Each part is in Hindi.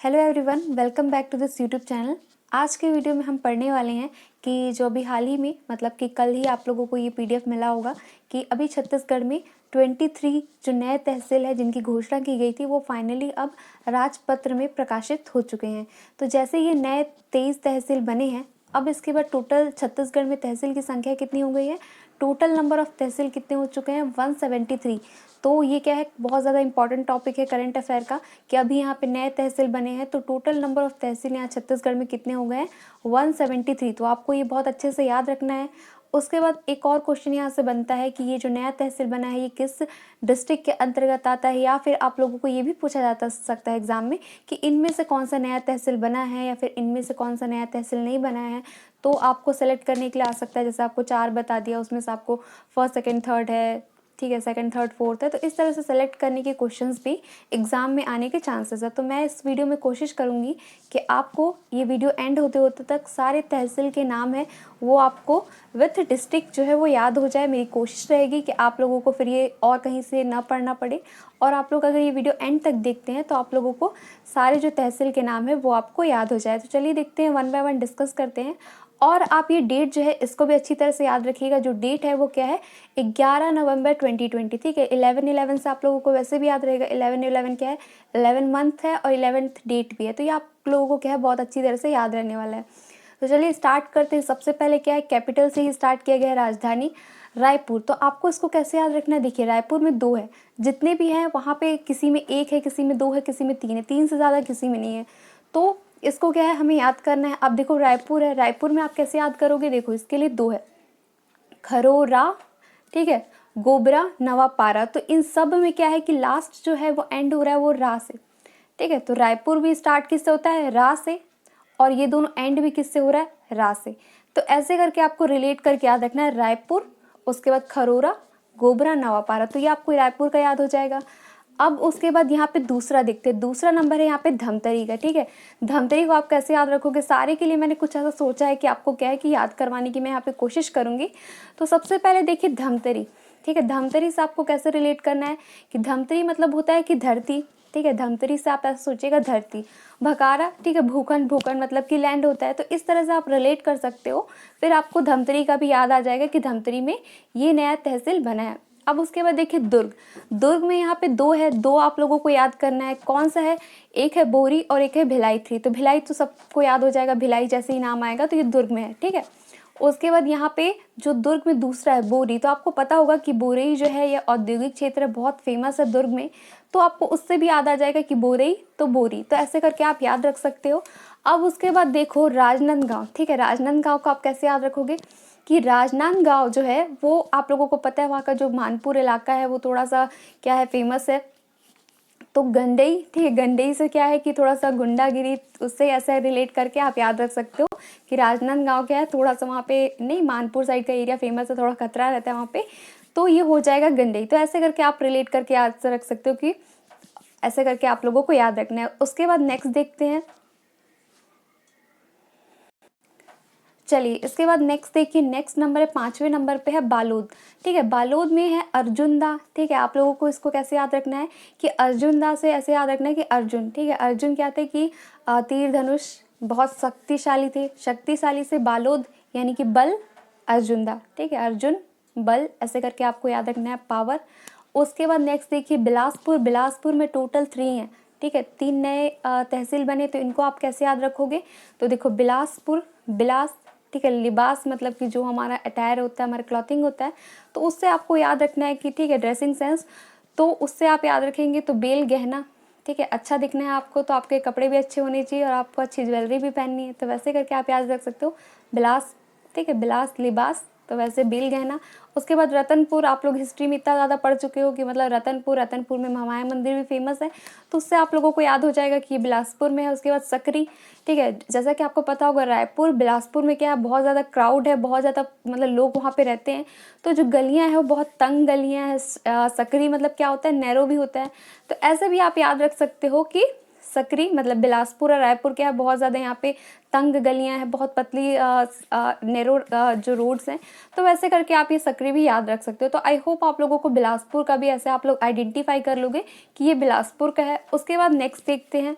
Hello everyone, welcome back to this YouTube channel. आज के वीडियो में हम पढ़ने वाले हैं कि जो अभी हाल ही में मतलब कि कल ही आप लोगों को ये पीडीएफ मिला होगा कि अभी छत्तीसगढ़ में 23 जो नए तहसील है जिनकी घोषणा की गई थी वो फाइनली अब राजपत्र में प्रकाशित हो चुके हैं। तो जैसे ये नए 23 तहसील बने हैं, अब इसके बाद टोटल छत्तीसगढ़ में तहसील की संख्या कितनी हो गई है, टोटल नंबर ऑफ तहसील कितने हो चुके हैं 173। तो ये क्या है, बहुत ज़्यादा इंपॉर्टेंट टॉपिक है करंट अफेयर का कि अभी यहाँ पे नए तहसील बने हैं। तो टोटल नंबर ऑफ तहसील यहाँ छत्तीसगढ़ में कितने हो गए हैं 173। तो आपको ये बहुत अच्छे से याद रखना है। उसके बाद एक और क्वेश्चन यहाँ से बनता है कि ये जो नया तहसील बना है ये किस डिस्ट्रिक्ट के अंतर्गत आता है, या फिर आप लोगों को ये भी पूछा जाता सकता है एग्जाम में कि इनमें से कौन सा नया तहसील बना है या फिर इनमें से कौन सा नया तहसील नहीं बना है। तो आपको सेलेक्ट करने के लिए आ सकता है, जैसे आपको 4 बता दिया, उसमें से आपको फर्स्ट सेकंड थर्ड है, ठीक है, सेकंड थर्ड फोर्थ है। तो इस तरह से सेलेक्ट करने के क्वेश्चंस भी एग्जाम में आने के चांसेस है। तो मैं इस वीडियो में कोशिश करूंगी कि आपको ये वीडियो एंड होते होते तक सारे तहसील के नाम है वो आपको विथ डिस्ट्रिक्ट जो है वो याद हो जाए। मेरी कोशिश रहेगी कि आप लोगों को फिर ये और कहीं से ना पढ़ना पड़े, और आप लोग अगर ये वीडियो एंड तक देखते हैं तो आप लोगों को सारे जो तहसील के नाम है वो आपको याद हो जाए। तो चलिए देखते हैं, वन बाय वन डिस्कस करते हैं। और आप ये डेट जो है इसको भी अच्छी तरह से याद रखिएगा। जो डेट है वो क्या है, 11 नवंबर 2020, ठीक है। 11/11 से आप लोगों को वैसे भी याद रहेगा। 11/11 क्या है, 11 मंथ है और 11th डेट भी है। तो ये आप लोगों को क्या है बहुत अच्छी तरह से याद रहने वाला है। तो चलिए स्टार्ट करते हैं। सबसे पहले क्या है, कैपिटल से ही स्टार्ट किया गया है, राजधानी रायपुर। तो आपको इसको कैसे याद रखना है, देखिए रायपुर में 2 है, जितने भी हैं वहाँ पे किसी में 1 है, किसी में 2 है, किसी में 3 है, 3 से ज़्यादा किसी में नहीं है। तो इसको क्या है हमें याद करना है। अब देखो रायपुर है, रायपुर में आप कैसे याद करोगे, देखो इसके लिए 2 है, खरोरा, ठीक है, गोबरा, नवापारा। तो इन सब में क्या है कि लास्ट जो है वो एंड हो रहा है वो रा से, ठीक है। तो रायपुर भी स्टार्ट किससे होता है, रा से, और ये दोनों एंड भी किससे हो रहा है, रा से। तो ऐसे करके आपको रिलेट करके याद रखना है, रायपुर, उसके बाद खरोरा, गोबरा, नवापारा। तो ये आपको रायपुर का याद हो जाएगा। अब उसके बाद यहाँ पे दूसरा देखते हैं, दूसरा नंबर है यहाँ पे धमतरी का, ठीक है। धमतरी को आप कैसे याद रखोगे, सारे के लिए मैंने कुछ ऐसा सोचा है कि आपको क्या है कि याद करवाने की मैं यहाँ पे कोशिश करूंगी। तो सबसे पहले देखिए धमतरी, ठीक है। धमतरी से आपको कैसे रिलेट करना है कि धमतरी मतलब होता है कि धरती, ठीक है। धमतरी से आप ऐसा सोचिएगा धरती। भकारा, ठीक है, भूखंड, भूखंड मतलब कि लैंड होता है। तो इस तरह से आप रिलेट कर सकते हो, फिर आपको धमतरी का भी याद आ जाएगा कि धमतरी में ये नया तहसील बना है। अब उसके बाद देखिए दुर्ग, दुर्ग में यहाँ पे 2 है, 2 आप लोगों को याद करना है। कौन सा है, एक है बोरी और एक है भिलाई 3। तो भिलाई तो सबको याद हो जाएगा, भिलाई जैसे ही नाम आएगा तो ये दुर्ग में है, ठीक है। उसके बाद यहाँ पे जो दुर्ग में दूसरा है बोरी, तो आपको पता होगा कि बोरई जो है ये औद्योगिक क्षेत्र है, बहुत फेमस है दुर्ग में। तो आपको उससे भी याद आ जाएगा कि बोरई तो बोरी। तो ऐसे करके आप याद रख सकते हो। अब उसके बाद देखो राजनांदगांव, ठीक है। राजनांदगांव को आप कैसे याद रखोगे कि राजनांदगांव जो है वो आप लोगों को पता है वहाँ का जो मानपुर इलाका है वो थोड़ा सा क्या है, फेमस है। तो गंडई, ठीक है, गंडई से क्या है कि थोड़ा सा गुंडागिरी, उससे ऐसे रिलेट करके आप याद रख सकते हो कि राजनांदगांव क्या है, थोड़ा सा वहाँ पे नहीं, मानपुर साइड का एरिया फेमस है, थोड़ा खतरा रहता है वहाँ पे। तो ये हो जाएगा गंडई। तो ऐसे करके आप रिलेट करके याद से रख सकते हो कि ऐसे करके आप लोगों को याद रखना है। उसके बाद नेक्स्ट देखते हैं, चलिए इसके बाद नेक्स्ट देखिए, नेक्स्ट नंबर है 5वें नंबर पे है बालोद, ठीक है। बालोद में है अर्जुनदा, ठीक है। आप लोगों को इसको कैसे याद रखना है कि अर्जुनदा से ऐसे याद रखना है कि अर्जुन, ठीक है। अर्जुन क्या थे कि तीर धनुष बहुत शक्तिशाली थे, शक्तिशाली से बालोद यानी कि बल, अर्जुनदा, ठीक है। अर्जुन बल, ऐसे करके आपको याद रखना है, पावर। उसके बाद नेक्स्ट देखिए बिलासपुर, बिलासपुर में टोटल 3 है, ठीक है। 3 नए तहसील बने। तो इनको आप कैसे याद रखोगे, तो देखो बिलासपुर, बिलास, ठीक है, लिबास मतलब कि जो हमारा अटायर होता है, हमारा क्लॉथिंग होता है, तो उससे आपको याद रखना है कि, ठीक है, ड्रेसिंग सेंस, तो उससे आप याद रखेंगे। तो बेल, गहना, ठीक है, अच्छा दिखना है आपको तो आपके कपड़े भी अच्छे होने चाहिए और आपको अच्छी ज्वेलरी भी पहननी है। तो वैसे करके आप याद रख सकते हो बिलास, ठीक है, बिलास, लिबास, तो वैसे बेल, गहना। उसके बाद रतनपुर, आप लोग हिस्ट्री में इतना ज़्यादा पढ़ चुके हो कि मतलब रतनपुर, रतनपुर में महामाया मंदिर भी फेमस है, तो उससे आप लोगों को याद हो जाएगा कि ये बिलासपुर में है। उसके बाद सकरी, ठीक है। जैसा कि आपको पता होगा रायपुर, बिलासपुर में क्या है, बहुत ज़्यादा क्राउड है, बहुत ज़्यादा मतलब लोग वहाँ पे रहते हैं, तो जो गलियाँ हैं वो बहुत तंग गलियाँ हैं। सकरी मतलब क्या होता है, नैरो भी होता है। तो ऐसे भी आप याद रख सकते हो कि सकरी मतलब बिलासपुर और रायपुर क्या है, बहुत ज़्यादा यहाँ पे तंग गलियाँ हैं, बहुत पतली नैरो जो रोड्स हैं। तो वैसे करके आप ये सकरी भी याद रख सकते हो। तो आई होप आप लोगों को बिलासपुर का भी ऐसे आप लोग आइडेंटिफाई कर लोगे कि ये बिलासपुर का है। उसके बाद नेक्स्ट देखते हैं,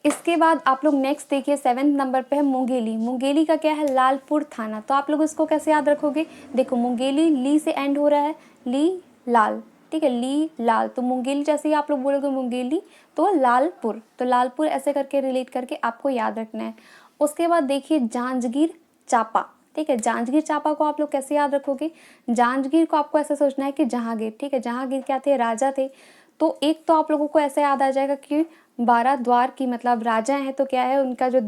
इसके बाद आप लोग नेक्स्ट देखिए 7th नंबर पे है मुंगेली। मुंगेली का क्या है, लालपुर थाना। तो आप लोग इसको कैसे याद रखोगे, देखो मुंगेली ली से एंड हो रहा है, ली लाल, ठीक है, ली लाल। तो मुंगेली जैसे ही आप लोग बोलोगे मुंगेली तो लालपुर, तो लालपुर ऐसे करके रिलेट करके आपको याद रखना है। उसके बाद देखिए जांजगीर चांपा, ठीक है, जांजगीर चांपा को आप लोग कैसे याद रखोगे, जांजगीर को आपको ऐसा सोचना है कि जहांगीर, ठीक है, जहांगीर क्या थे, राजा थे। तो एक तो आप लोगों को ऐसे याद आ जाएगा कि 12 द्वार की मतलब राजा हैं, तो क्या है उनका जो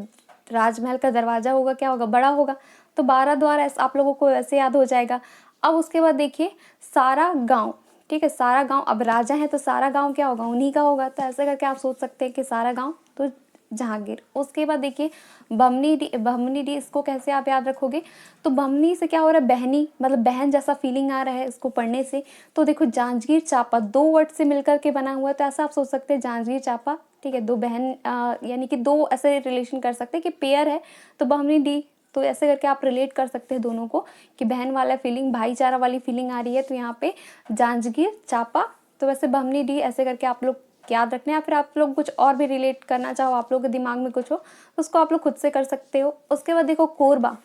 राजमहल का दरवाजा होगा क्या होगा, बड़ा होगा, तो 12 द्वार ऐसा आप लोगों को ऐसे याद हो जाएगा। अब उसके बाद देखिए सारा गांव, ठीक है, सारा गांव, अब राजा है तो सारा गांव क्या होगा, उन्हीं का होगा, तो ऐसे करके आप सोच सकते हैं कि सारा गांव तो जहांगीर। उसके बाद देखिए बमनी डी, बमनी डी इसको कैसे आप याद रखोगे, तो बमनी से क्या हो रहा है, बहनी, मतलब बहन जैसा फीलिंग आ रहा है इसको पढ़ने से। तो देखो जांजगीर चांपा 2 वर्ड से मिलकर के बना हुआ है, तो ऐसा आप सोच सकते हैं जांजगीर चांपा, ठीक है, 2 बहन यानी कि 2 ऐसे रिलेशन कर सकते हैं कि पेयर है, तो बमनी डी, तो ऐसे करके आप रिलेट कर सकते हैं दोनों को कि बहन वाला फीलिंग, भाईचारा वाली फीलिंग आ रही है, तो यहाँ पे जांजगीर चांपा, तो वैसे बमनी डी ऐसे करके आप लोग याद रखना है। या फिर आप लोग कुछ और भी रिलेट करना चाहो, आप लोगों के दिमाग में कुछ हो तो उसको आप लोग खुद से कर सकते हो। उसके बाद देखो कोरबा,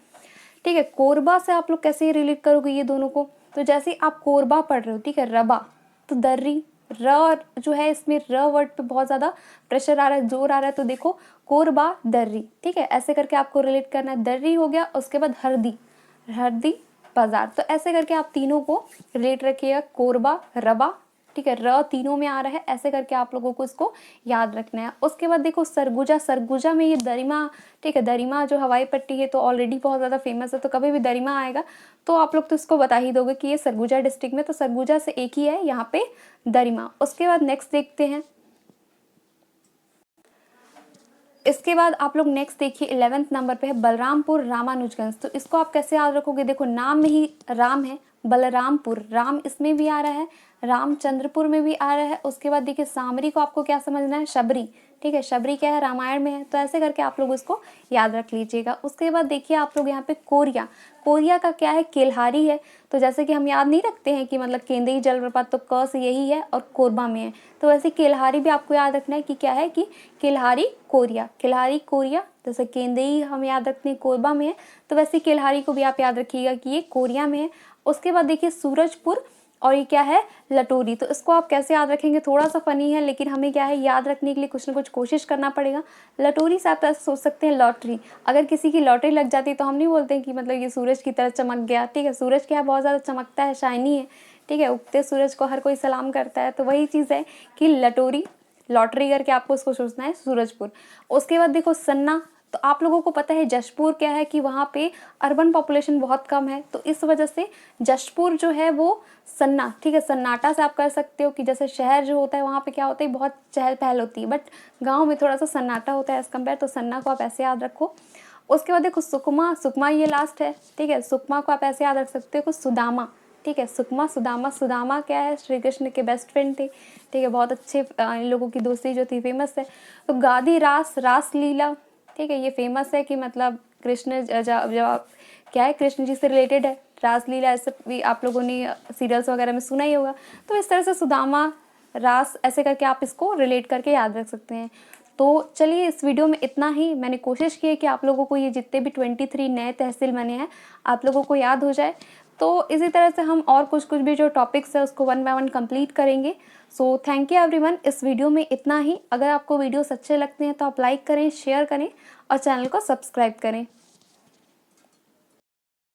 ठीक है, कोरबा से आप लोग कैसे रिलेट करोगे ये दोनों को, तो जैसे आप कोरबा पढ़ रहे हो, ठीक है, रबा, तो दर्री, र जो है इसमें र वर्ड पे बहुत ज़्यादा प्रेशर आ रहा है, जोर आ रहा है, तो देखो कोरबा दर्री, ठीक है, ऐसे करके आपको रिलेट करना है। दर्री हो गया, उसके बाद हरदी, हरदी बाजार, तो ऐसे करके आप तीनों को रिलेट रखिएगा, कोरबा, रबा, ठीक है, र तीनों में आ रहा है, ऐसे करके आप लोगों को इसको याद रखना है। उसके बाद देखो सरगुजा, सरगुजा में ये दरिमा, ठीक है, दरिमा जो हवाई पट्टी है तो ऑलरेडी बहुत ज़्यादा फेमस है, तो कभी भी दरिमा आएगा तो आप लोग तो इसको बता ही दोगे कि ये सरगुजा डिस्ट्रिक्ट में, तो सरगुजा से एक ही है यहाँ पे दरिमा। उसके बाद नेक्स्ट देखते हैं, इसके बाद आप लोग नेक्स्ट देखिए 11th नंबर पे है बलरामपुर रामानुजगंज। तो इसको आप कैसे याद रखोगे, देखो नाम में ही राम है, बलरामपुर, राम इसमें भी आ रहा है, रामचंद्रपुर में भी आ रहा है। उसके बाद देखिए सामरी को आपको क्या समझना है, शबरी, ठीक है, शबरी क्या है, रामायण में है, तो ऐसे करके आप लोग इसको याद रख लीजिएगा। उसके बाद देखिए आप लोग यहाँ पे कोरिया, कोरिया का क्या है, केल्हारी है, तो जैसे कि हम याद नहीं रखते हैं कि मतलब केंद्रीय जलप्रपात तो क से यही है और कोरबा में है, तो वैसे केल्हारी भी आपको याद रखना है कि क्या है, कि केल्हारी कोरिया, केल्हारी कोरिया, जैसे केंद्रीय हम याद रखते हैं कोरबा में है, तो वैसे केल्हारी को भी आप याद रखिएगा कि ये कोरिया में है। उसके बाद देखिए सूरजपुर, और ये क्या है, लटोरी, तो इसको आप कैसे याद रखेंगे, थोड़ा सा फनी है लेकिन हमें क्या है याद रखने के लिए कुछ ना कुछ कोशिश करना पड़ेगा। लटोरी से आप ऐसे सोच सकते हैं लॉटरी, अगर किसी की लॉटरी लग जाती है तो हम नहीं बोलते हैं कि मतलब ये सूरज की तरह चमक गया, ठीक है, सूरज क्या है, बहुत ज़्यादा चमकता है, शाइनी है, ठीक है, उगते सूरज को हर कोई सलाम करता है, तो वही चीज़ है कि लटोरी, लॉटरी करके आपको उसको सोचना है सूरजपुर। उसके बाद देखो सन्ना, तो आप लोगों को पता है जशपुर क्या है, कि वहाँ पे अर्बन पॉपुलेशन बहुत कम है, तो इस वजह से जशपुर जो है वो सन्ना, ठीक है, सन्नाटा से आप कर सकते हो कि जैसे शहर जो होता है वहाँ पे क्या होता है, बहुत चहल पहल होती है, बट गाँव में थोड़ा सा सन्नाटा होता है एज़ कम्पेयर, तो सन्ना को आप ऐसे याद रखो। उसके बाद देखो सुकमा, सुकमा ये लास्ट है, ठीक है, सुकमा को आप ऐसे याद रख सकते हो कि सुदामा, ठीक है, सुकमा सुदामा, सुदामा क्या है, श्री कृष्ण के बेस्ट फ्रेंड थे, ठीक है, बहुत अच्छे इन लोगों की दोस्ती जो थी फेमस है। तो गादी रास, रास लीला, ठीक है, ये फेमस है कि मतलब कृष्ण जब क्या है, कृष्ण जी से रिलेटेड है, रासलीला ऐसे भी आप लोगों ने सीरियल्स वगैरह में सुना ही होगा, तो इस तरह से सुदामा, रास ऐसे करके आप इसको रिलेट करके याद रख सकते हैं। तो चलिए इस वीडियो में इतना ही, मैंने कोशिश की है कि आप लोगों को ये जितने भी 23 नए तहसील बने हैं आप लोगों को याद हो जाए। तो इसी तरह से हम और कुछ कुछ भी जो टॉपिक्स है उसको 1 बाय 1 कंप्लीट करेंगे। सो थैंक यू एवरीवन, इस वीडियो में इतना ही। अगर आपको वीडियोस अच्छे लगते हैं तो आप लाइक करें, शेयर करें और चैनल को सब्सक्राइब करें।